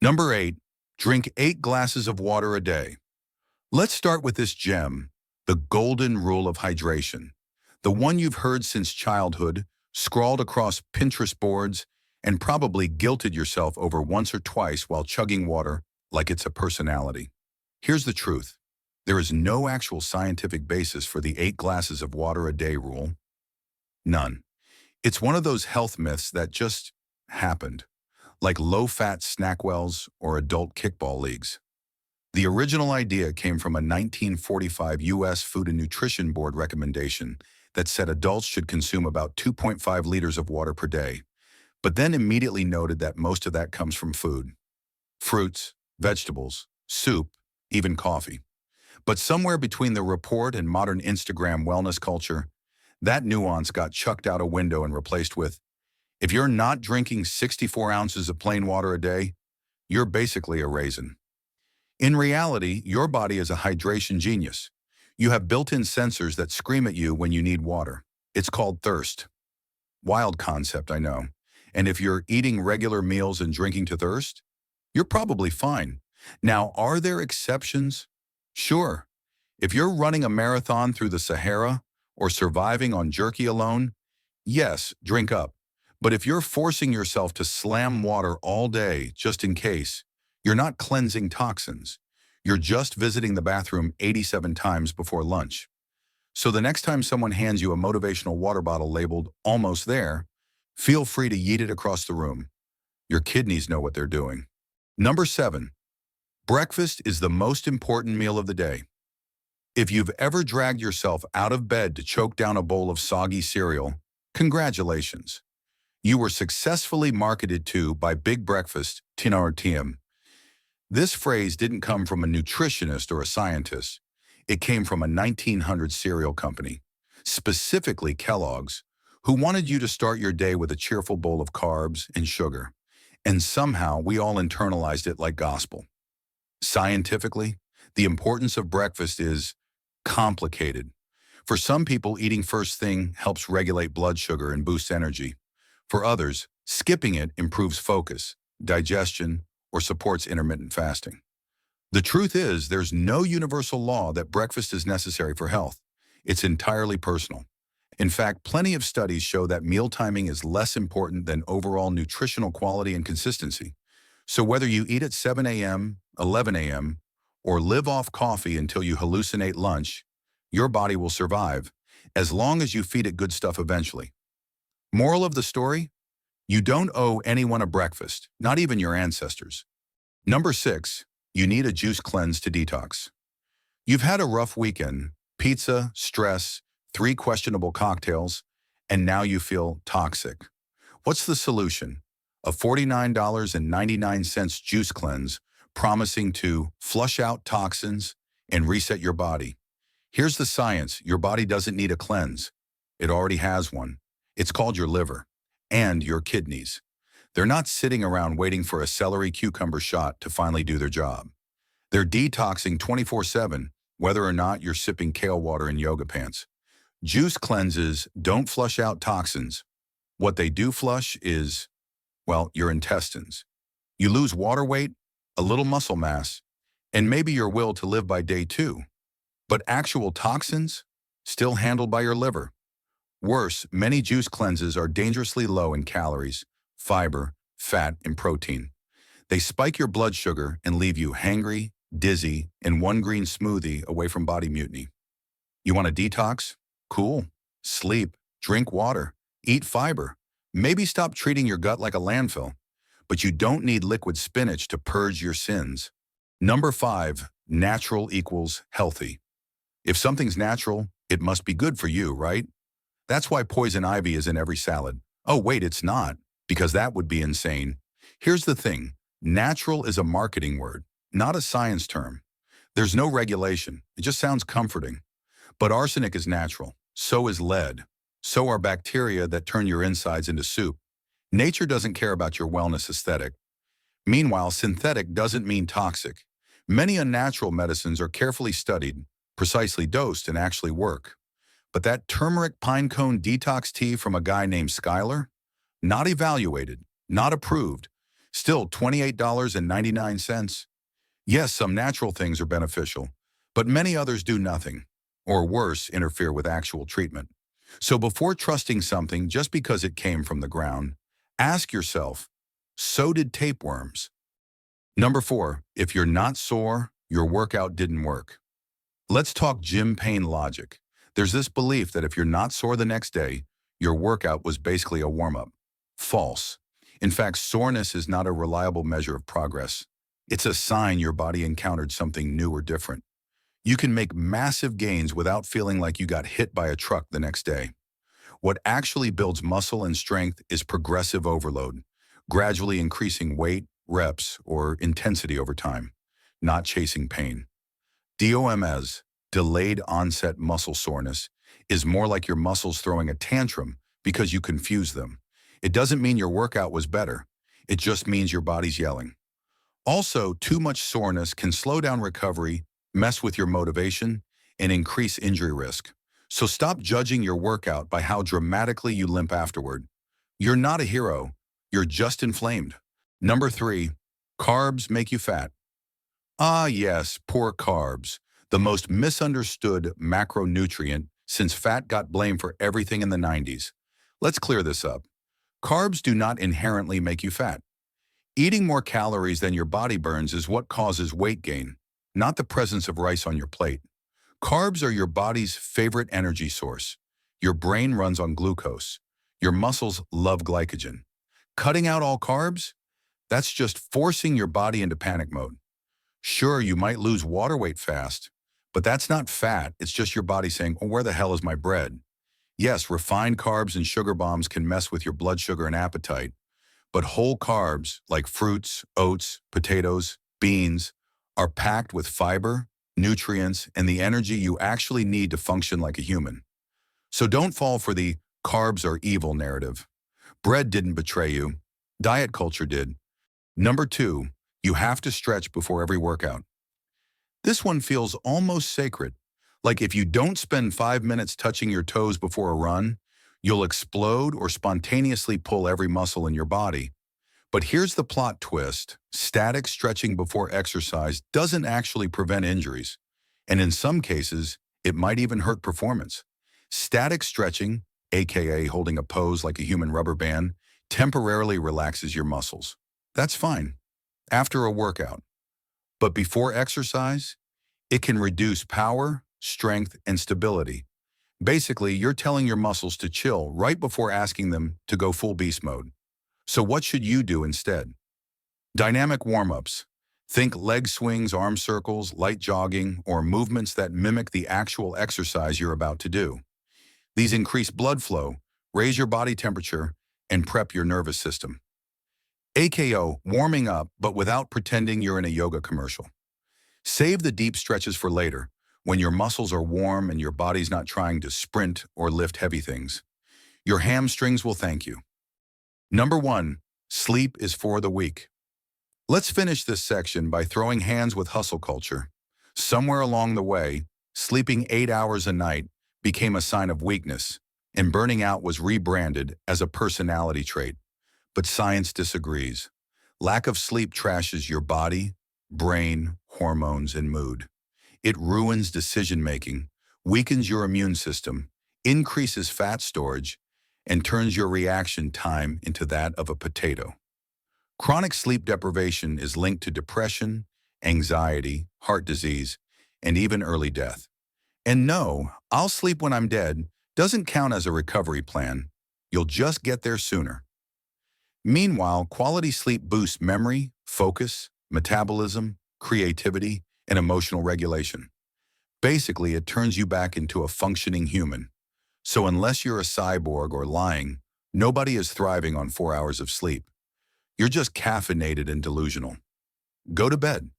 Number 8, drink 8 glasses of water a day. Let's start with this gem, the golden rule of hydration. The one you've heard since childhood, scrawled across Pinterest boards, and probably guilted yourself over once or twice while chugging water like it's a personality. Here's the truth. There is no actual scientific basis for the 8 glasses of water a day rule. None. It's one of those health myths that just happened, like low-fat Snackwells or adult kickball leagues. The original idea came from a 1945 U.S. Food and Nutrition Board recommendation that said adults should consume about 2.5 liters of water per day, but then immediately noted that most of that comes from food. Fruits, vegetables, soup, even coffee. But somewhere between the report and modern Instagram wellness culture, that nuance got chucked out a window and replaced with, if you're not drinking 64 ounces of plain water a day, you're basically a raisin. In reality, your body is a hydration genius. You have built-in sensors that scream at you when you need water. It's called thirst. Wild concept, I know. And if you're eating regular meals and drinking to thirst, you're probably fine. Now, are there exceptions? Sure. If you're running a marathon through the Sahara or surviving on jerky alone, yes, drink up. But if you're forcing yourself to slam water all day just in case, you're not cleansing toxins. You're just visiting the bathroom 87 times before lunch. So the next time someone hands you a motivational water bottle labeled "almost there," feel free to yeet it across the room. Your kidneys know what they're doing. Number 7. Breakfast is the most important meal of the day. If you've ever dragged yourself out of bed to choke down a bowl of soggy cereal, congratulations. You were successfully marketed to by Big Breakfast, TNRTM. This phrase didn't come from a nutritionist or a scientist. It came from a 1900 cereal company, specifically Kellogg's, who wanted you to start your day with a cheerful bowl of carbs and sugar. And somehow we all internalized it like gospel. Scientifically, the importance of breakfast is complicated. For some people, eating first thing helps regulate blood sugar and boosts energy. For others, skipping it improves focus, digestion, or supports intermittent fasting. The truth is, there's no universal law that breakfast is necessary for health. It's entirely personal. In fact, plenty of studies show that meal timing is less important than overall nutritional quality and consistency. So whether you eat at 7 a.m., 11 a.m., or live off coffee until you hallucinate lunch, your body will survive, as long as you feed it good stuff eventually. Moral of the story? You don't owe anyone a breakfast, not even your ancestors. Number 6, you need a juice cleanse to detox. You've had a rough weekend, pizza, stress, 3 questionable cocktails, and now you feel toxic. What's the solution? A $49.99 juice cleanse promising to flush out toxins and reset your body. Here's the science. Your body doesn't need a cleanse. It already has one. It's called your liver and your kidneys. They're not sitting around waiting for a celery cucumber shot to finally do their job. They're detoxing 24/7, whether or not you're sipping kale water in yoga pants. Juice cleanses don't flush out toxins. What they do flush is, well, your intestines. You lose water weight, a little muscle mass, and maybe your will to live by day 2. But actual toxins? Still handled by your liver. Worse, many juice cleanses are dangerously low in calories, fiber, fat, and protein. They spike your blood sugar and leave you hangry, dizzy, and one green smoothie away from body mutiny. You want a detox? Cool. Sleep, drink water, eat fiber. Maybe stop treating your gut like a landfill. But you don't need liquid spinach to purge your sins. Number 5, natural equals healthy. If something's natural, it must be good for you, right? That's why poison ivy is in every salad. Oh, wait, it's not, because that would be insane. Here's the thing. Natural is a marketing word, not a science term. There's no regulation. It just sounds comforting. But arsenic is natural. So is lead. So are bacteria that turn your insides into soup. Nature doesn't care about your wellness aesthetic. Meanwhile, synthetic doesn't mean toxic. Many unnatural medicines are carefully studied, precisely dosed, and actually work. But that turmeric pine cone detox tea from a guy named Skylar? Not evaluated, not approved, Still $28.99. Yes, some natural things are beneficial, but many others do nothing, or worse, interfere with actual treatment. So before trusting something just because it came from the ground, ask yourself, so did tapeworms? Number 4, if you're not sore, your workout didn't work. Let's talk gym pain logic. There's this belief that if you're not sore the next day, your workout was basically a warm-up. False. In fact, soreness is not a reliable measure of progress. It's a sign your body encountered something new or different. You can make massive gains without feeling like you got hit by a truck the next day. What actually builds muscle and strength is progressive overload, gradually increasing weight, reps, or intensity over time, not chasing pain. DOMS, delayed onset muscle soreness, is more like your muscles throwing a tantrum because you confuse them. It doesn't mean your workout was better. It just means your body's yelling. Also, too much soreness can slow down recovery, mess with your motivation, and increase injury risk. So stop judging your workout by how dramatically you limp afterward. You're not a hero. You're just inflamed. Number 3, carbs make you fat. Ah yes, poor carbs, the most misunderstood macronutrient since fat got blamed for everything in the 90s. Let's clear this up. Carbs do not inherently make you fat. Eating more calories than your body burns is what causes weight gain, not the presence of rice on your plate. Carbs are your body's favorite energy source. Your brain runs on glucose. Your muscles love glycogen. Cutting out all carbs? That's just forcing your body into panic mode. Sure, you might lose water weight fast, but that's not fat. It's just your body saying, oh, where the hell is my bread? Yes, refined carbs and sugar bombs can mess with your blood sugar and appetite, but whole carbs like fruits, oats, potatoes, beans are packed with fiber, nutrients, and the energy you actually need to function like a human. So don't fall for the carbs are evil narrative. Bread didn't betray you. Diet culture did. Number 2, you have to stretch before every workout. This one feels almost sacred. Like if you don't spend 5 minutes touching your toes before a run, you'll explode or spontaneously pull every muscle in your body. But here's the plot twist. Static stretching before exercise doesn't actually prevent injuries. And in some cases, it might even hurt performance. Static stretching, aka holding a pose like a human rubber band, temporarily relaxes your muscles. That's fine after a workout. But before exercise, it can reduce power, strength, and stability. Basically, you're telling your muscles to chill right before asking them to go full beast mode. So what should you do instead? Dynamic warm-ups. Think leg swings, arm circles, light jogging, or movements that mimic the actual exercise you're about to do. These increase blood flow, raise your body temperature, and prep your nervous system. AKO, warming up, but without pretending you're in a yoga commercial. Save the deep stretches for later, when your muscles are warm and your body's not trying to sprint or lift heavy things. Your hamstrings will thank you. Number 1, sleep is for the weak. Let's finish this section by throwing hands with hustle culture. Somewhere along the way, sleeping 8 hours a night became a sign of weakness, and burning out was rebranded as a personality trait. But science disagrees. Lack of sleep trashes your body, brain, hormones, and mood. It ruins decision-making, weakens your immune system, increases fat storage, and turns your reaction time into that of a potato. Chronic sleep deprivation is linked to depression, anxiety, heart disease, and even early death. And no, I'll sleep when I'm dead doesn't count as a recovery plan. You'll just get there sooner. Meanwhile, quality sleep boosts memory, focus, metabolism, creativity, and emotional regulation. Basically, it turns you back into a functioning human. So unless you're a cyborg or lying, nobody is thriving on 4 hours of sleep. You're just caffeinated and delusional. Go to bed.